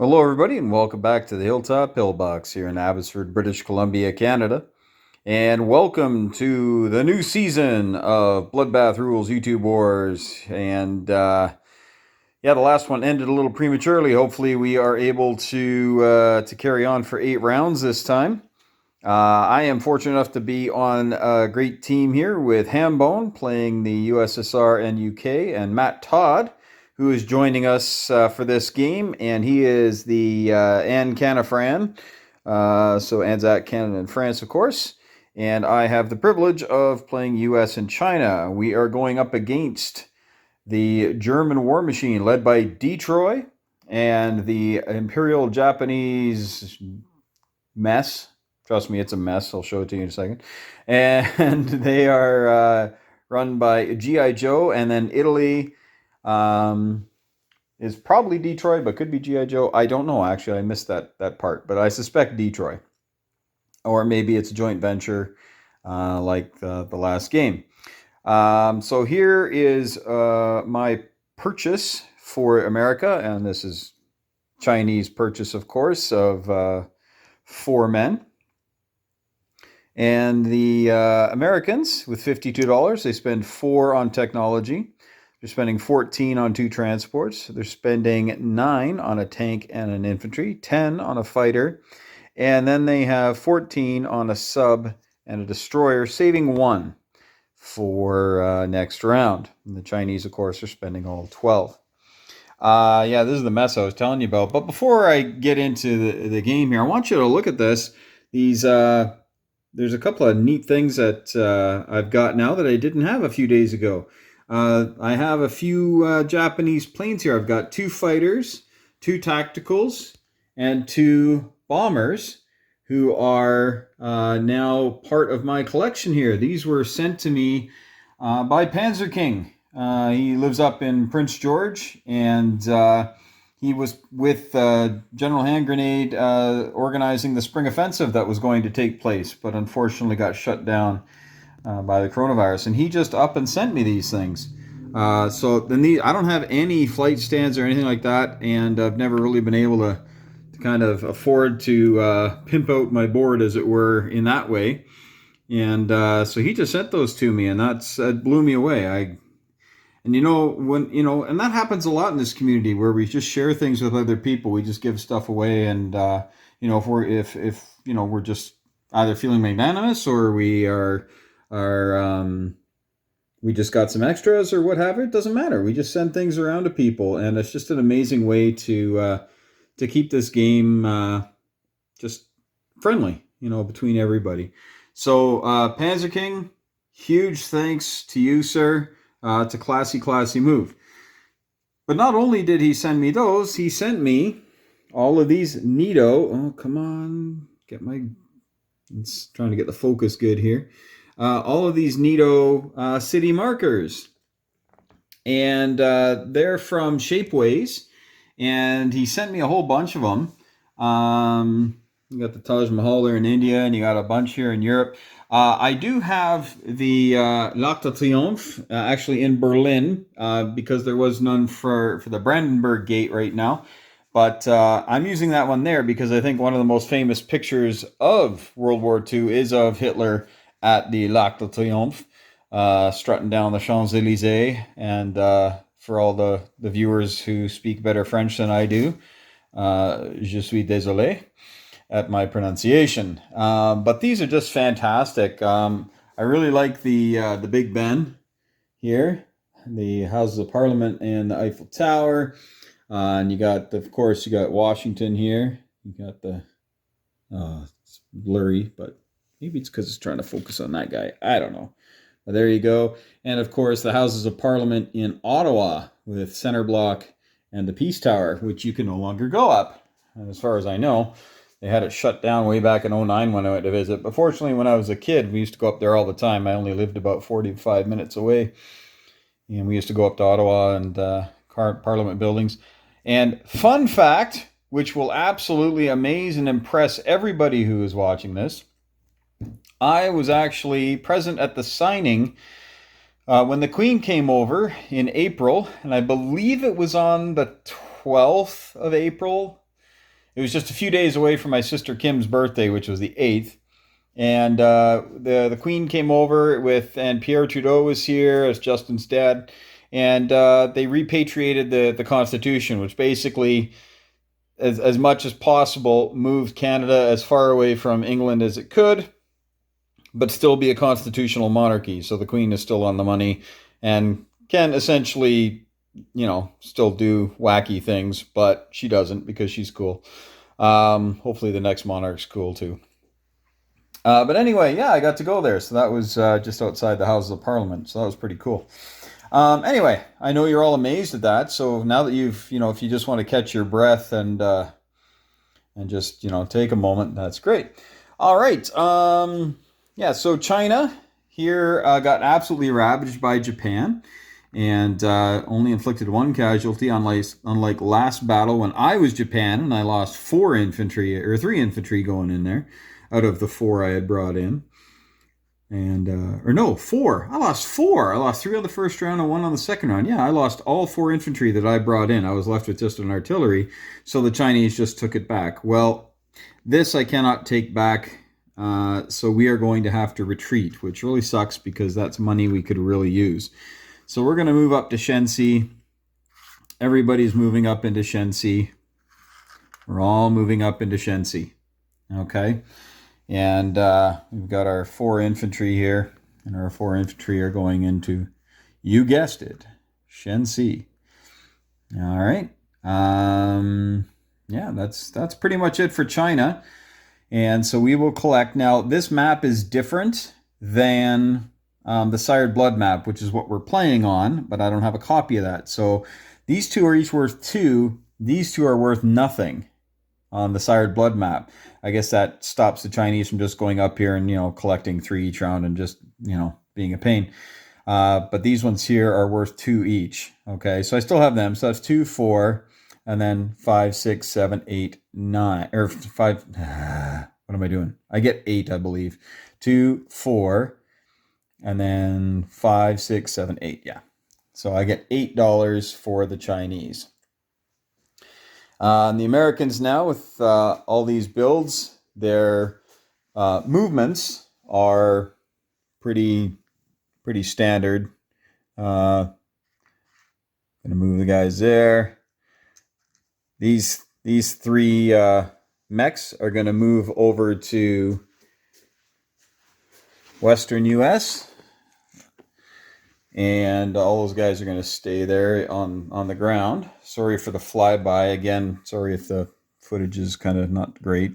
Hello, everybody, and welcome back to the Hilltop Pillbox here in Abbotsford, British Columbia, Canada. And welcome to the new season of Bloodbath Rules YouTube Wars. And yeah, the last one ended a little prematurely. Hopefully, we are able to carry on for 8 rounds this time. I am fortunate enough to be on a great team here with Hambone playing the USSR and UK, and Matt Todd, who is joining us for this game, and he is the Anne Canafran, so Anzac, Canada, and France, of course. And I have the privilege of playing US and China. We are going up against the German war machine led by Detroit and the Imperial Japanese mess. Trust me, it's a mess. I'll show it to you in a second. And they are run by G.I. Joe, and then Italy is probably Detroit, but could be G.I. Joe. I don't know, actually. I missed that part, but I suspect Detroit. Or maybe it's a joint venture like the last game. So here is my purchase for America, and this is Chinese purchase, of course, of 4 men. And the Americans, with $52, they spend 4 on technology. They're spending 14 on 2 transports. They're spending 9 on a tank and an infantry, 10 on a fighter, and then they have 14 on a sub and a destroyer, saving 1 for next round. And the Chinese, of course, are spending all 12. Yeah, this is the mess I was telling you about. But before I get into the game here, I want you to look at this. These there's a couple of neat things that I've got now that I didn't have a few days ago. I have a few Japanese planes here. I've got 2 fighters, 2 tacticals, and 2 bombers who are now part of my collection here. These were sent to me by Panzer King. He lives up in Prince George, and he was with General Hand Grenade organizing the spring offensive that was going to take place, but unfortunately got shut down by the coronavirus. And he just up and sent me these things. So then I don't have any flight stands or anything like that, and I've never really been able to kind of afford to pimp out my board, as it were, in that way. And so he just sent those to me, and that blew me away. And and that happens a lot in this community where we just share things with other people. We just give stuff away, and if we're just either feeling magnanimous or we we just got some extras or what have you. It doesn't matter. We just send things around to people, and it's just an amazing way to keep this game just friendly, between everybody. So Panzer King, huge thanks to you, sir. It's a classy move. But not only did he send me those, he sent me all of these neato. Oh, come on. It's trying to get the focus good here. All of these neato city markers. And they're from Shapeways. And he sent me a whole bunch of them. You got the Taj Mahal there in India, and you got a bunch here in Europe. I do have the L'Arc de Triomphe actually in Berlin because there was none for the Brandenburg Gate right now. But I'm using that one there because I think one of the most famous pictures of World War II is of Hitler at the L'Arc de Triomphe, strutting down the Champs-Élysées. And for all the viewers who speak better French than I do, je suis désolé at my pronunciation. But these are just fantastic. I really like the Big Ben here, the Houses of Parliament and the Eiffel Tower. And you got Washington here. You got it's blurry, but maybe it's because it's trying to focus on that guy. I don't know. But there you go. And of course, the Houses of Parliament in Ottawa with Center Block and the Peace Tower, which you can no longer go up, as far as I know. They had it shut down way back in 2009 when I went to visit. But fortunately, when I was a kid, we used to go up there all the time. I only lived about 45 minutes away. And we used to go up to Ottawa and Parliament buildings. And fun fact, which will absolutely amaze and impress everybody who is watching this, I was actually present at the signing when the Queen came over in April. And I believe it was on the 12th of April. it was just a few days away from my sister Kim's birthday, which was the 8th. And the Queen came over and Pierre Trudeau was here as Justin's dad. And they repatriated the Constitution, which basically, as much as possible, moved Canada as far away from England as it could, but still be a constitutional monarchy. So the Queen is still on the money and can essentially, still do wacky things, but she doesn't because she's cool. Hopefully the next monarch's cool too. But anyway, yeah, I got to go there. So that was just outside the Houses of Parliament. So that was pretty cool. Anyway, I know you're all amazed at that. So now that if you just want to catch your breath and just, take a moment, that's great. All right. Yeah, so China here got absolutely ravaged by Japan and only inflicted one casualty, unlike last battle when I was Japan and I lost 3 infantry going in there out of the 4 I had brought in. And, 4. I lost 4. I lost 3 on the first round and 1 on the second round. Yeah, I lost all 4 infantry that I brought in. I was left with just an artillery, so the Chinese just took it back. Well, this I cannot take back. So we are going to have to retreat, which really sucks because that's money we could really use. So we're going to move up to Shenxi. Everybody's moving up into Shenxi. We're all moving up into Shenxi. Okay. And we've got our 4 infantry here. And our 4 infantry are going into, you guessed it, Shenxi. All right. Yeah, that's pretty much it for China. And so we will collect. Now, this map is different than the Sired Blood map, which is what we're playing on, but I don't have a copy of that. So these 2 are each worth 2. These 2 are worth nothing on the Sired Blood map. I guess that stops the Chinese from just going up here and, collecting 3 each round and just, being a pain. But these ones here are worth 2 each. Okay, so I still have them. So that's 2, 4. And then 5, 6, 7, 8, 9, or 5. What am I doing? I get 8, I believe. 2, 4, and then 5, 6, 7, 8. Yeah. So I get $8 for the Chinese. The Americans now, with all these builds, their movements are pretty standard. Gonna move the guys there. These 3 mechs are going to move over to Western U.S. And all those guys are going to stay there on the ground. Sorry for the flyby. Again, sorry if the footage is kind of not great.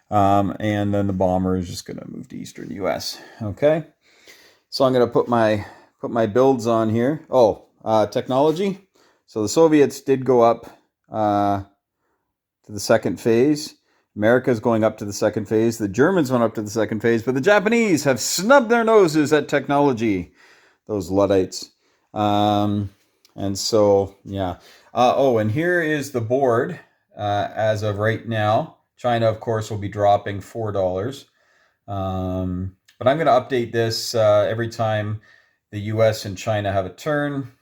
And then the bomber is just going to move to Eastern U.S. Okay. So I'm going to put my builds on here. Oh, technology. So the Soviets did go up to the second phase. America's going up to the second phase. The Germans went up to the second phase, but the Japanese have snubbed their noses at technology. Those Luddites. And so, yeah. And here is the board as of right now. China, of course, will be dropping $4. But I'm going to update this every time the U.S. and China have a turn.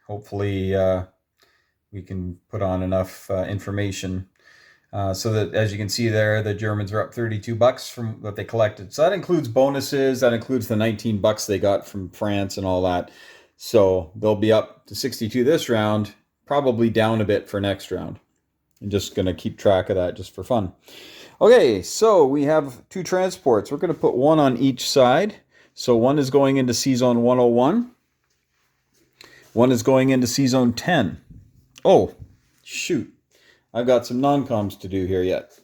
Hopefully, we can put on enough information so that, as you can see there, the Germans are up $32 from what they collected. So that includes bonuses. That includes the $19 they got from France and all that. So they'll be up to 62 this round, probably down a bit for next round. I'm just going to keep track of that just for fun. Okay, so we have 2 transports. We're going to put 1 on each side. So 1 is going into C-Zone 101. 1 is going into C-Zone 10. Oh, shoot. I've got some non-coms to do here yet.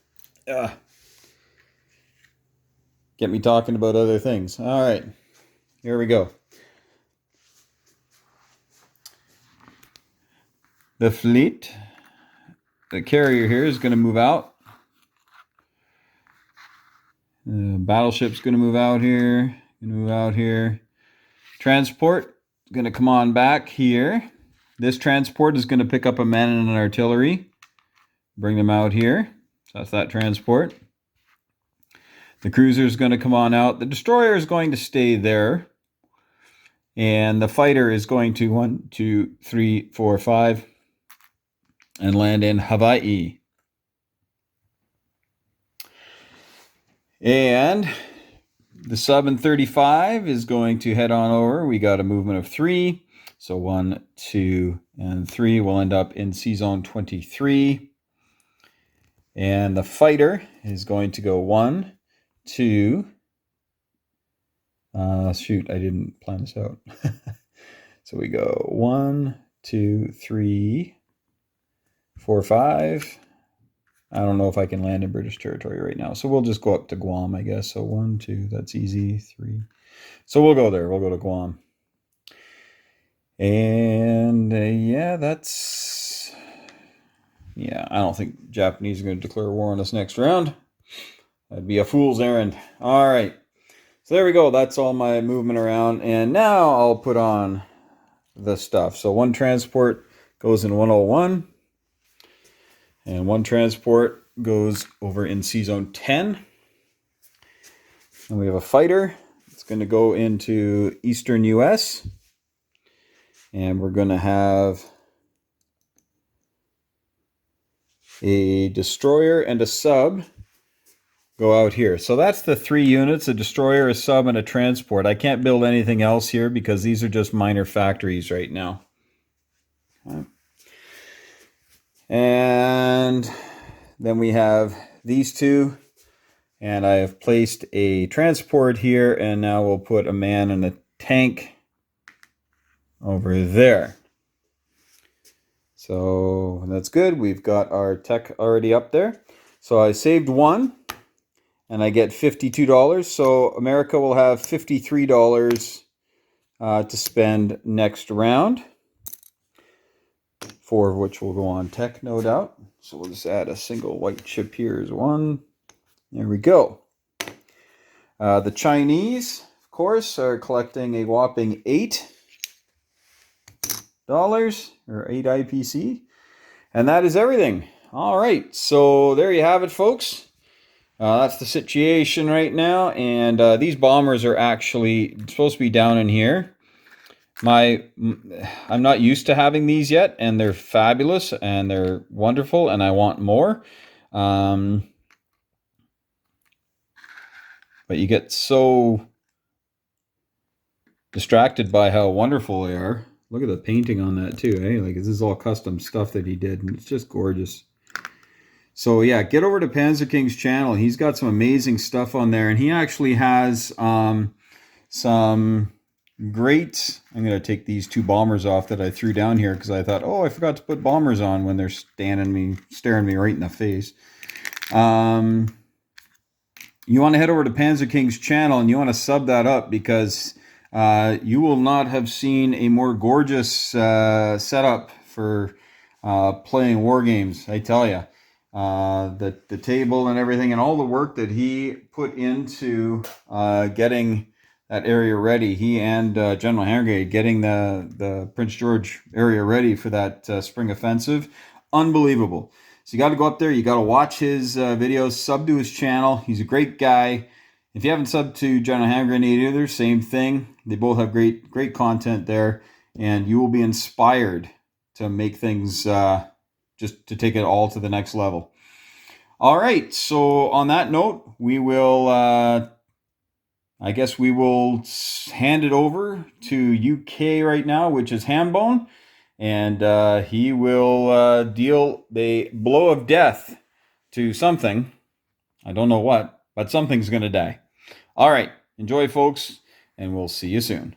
Get me talking about other things. All right, here we go. The fleet, the carrier here is going to move out. The battleship's going to move out here. Transport is going to come on back here. This transport is going to pick up a man and an artillery. Bring them out here. So that's that transport. The cruiser is going to come on out. The destroyer is going to stay there. And the fighter is going to 1, 2, 3, 4, 5 and land in Hawaii. And the sub in 35 is going to head on over. We got a movement of 3. So 1, 2, and 3 will end up in C zone 23. And the fighter is going to go 1, 2. Shoot, I didn't plan this out. So we go 1, 2, 3, 4, 5. I don't know if I can land in British territory right now. So we'll just go up to Guam, I guess. So 1, 2, that's easy. 3. So we'll go there. We'll go to Guam. And yeah, I don't think Japanese are going to declare war on us next round. That'd be a fool's errand. All right. So there we go. That's all my movement around. And now I'll put on the stuff. So 1 transport goes in 101. And 1 transport goes over in C zone 10. And we have a fighter. It's going to go into eastern US. And we're going to have a destroyer and a sub go out here. So that's the 3 units, a destroyer, a sub, and a transport. I can't build anything else here because these are just minor factories right now. And then we have these 2. And I have placed a transport here, and now we'll put a man and a tank over there. So that's good. We've got our tech already up there. So I saved 1, and I get $52. So America will have $53 to spend next round, 4 of which will go on tech, no doubt. So we'll just add a single white chip here as 1. There we go. The Chinese, of course, are collecting a whopping $8 or 8 IPC. And that is everything. All right. So there you have it, folks. That's the situation right now. And these bombers are actually supposed to be down in here. I'm not used to having these yet, and they're fabulous and they're wonderful, and I want more. But you get so distracted by how wonderful they are. Look at the painting on that too, eh? Like, this is all custom stuff that he did, and it's just gorgeous. So yeah, get over to Panzer King's channel. He's got some amazing stuff on there, and he actually has some great... I'm going to take these 2 bombers off that I threw down here because I thought, oh, I forgot to put bombers on when they're staring me right in the face. You want to head over to Panzer King's channel, and you want to sub that up because you will not have seen a more gorgeous setup for playing war games. I tell you, the table and everything, and all the work that he put into getting that area ready. He and General Henry getting the Prince George area ready for that spring offensive. Unbelievable. So you got to go up there. You got to watch his videos, sub to his channel. He's a great guy. If you haven't subbed to General Hand Grenade either, same thing. They both have great content there, and you will be inspired to make things just to take it all to the next level. All right. So on that note, we will. I guess we will hand it over to UK right now, which is Hambone. And he will deal a blow of death to something. I don't know what, but something's going to die. All right. Enjoy, folks, and we'll see you soon.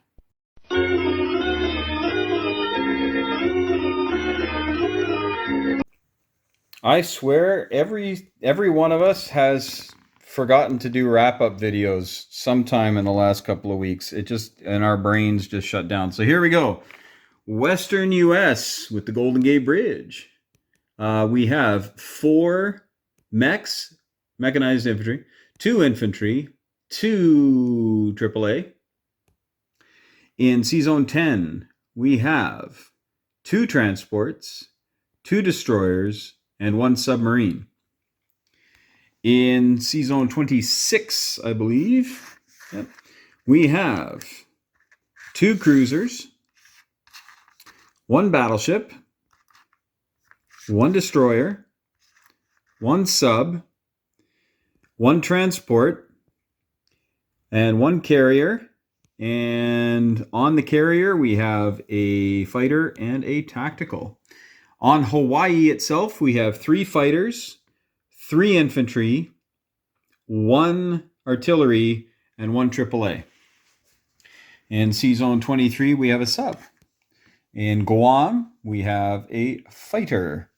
I swear every one of us has forgotten to do wrap-up videos sometime in the last couple of weeks. It just, and our brains just shut down. So here we go. Western U.S. with the Golden Gate Bridge. We have 4 mechs, mechanized infantry, 2 infantry, 2 AAA. In C-Zone 10, we have 2 transports, 2 destroyers, and 1 submarine. In C-Zone 26, I believe, we have 2 cruisers, 1 battleship, 1 destroyer, 1 sub, 1 transport, and 1 carrier. And on the carrier, we have a fighter and a tactical. On Hawaii itself, we have 3 fighters, 3 infantry, 1 artillery, and 1 AAA. In C-Zone 23, we have a sub. In Guam, we have a fighter.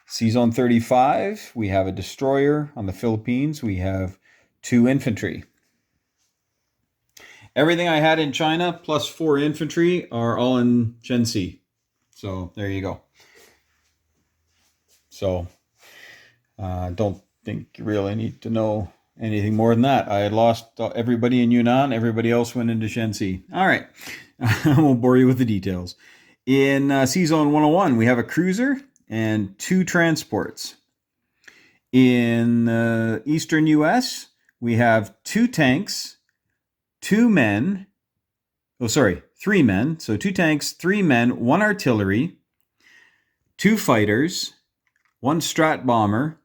C-Zone 35, we have a destroyer. On the Philippines, we have 2 infantry. Everything I had in China plus 4 infantry are all in Shensi. So there you go. So don't think you really need to know anything more than that. I had lost everybody in Yunnan. Everybody else went into Shensi. All right. I won't bore you with the details. In C-Zone 101, we have a cruiser and 2 transports. In eastern U.S., we have 2 tanks, 3 men. So 2 tanks, 3 men, 1 artillery, 2 fighters, 1 strat bomber,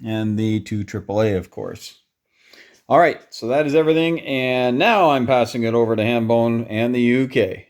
and the 2 AAA, of course. All right, so that is everything. And now I'm passing it over to Hambone and the UK.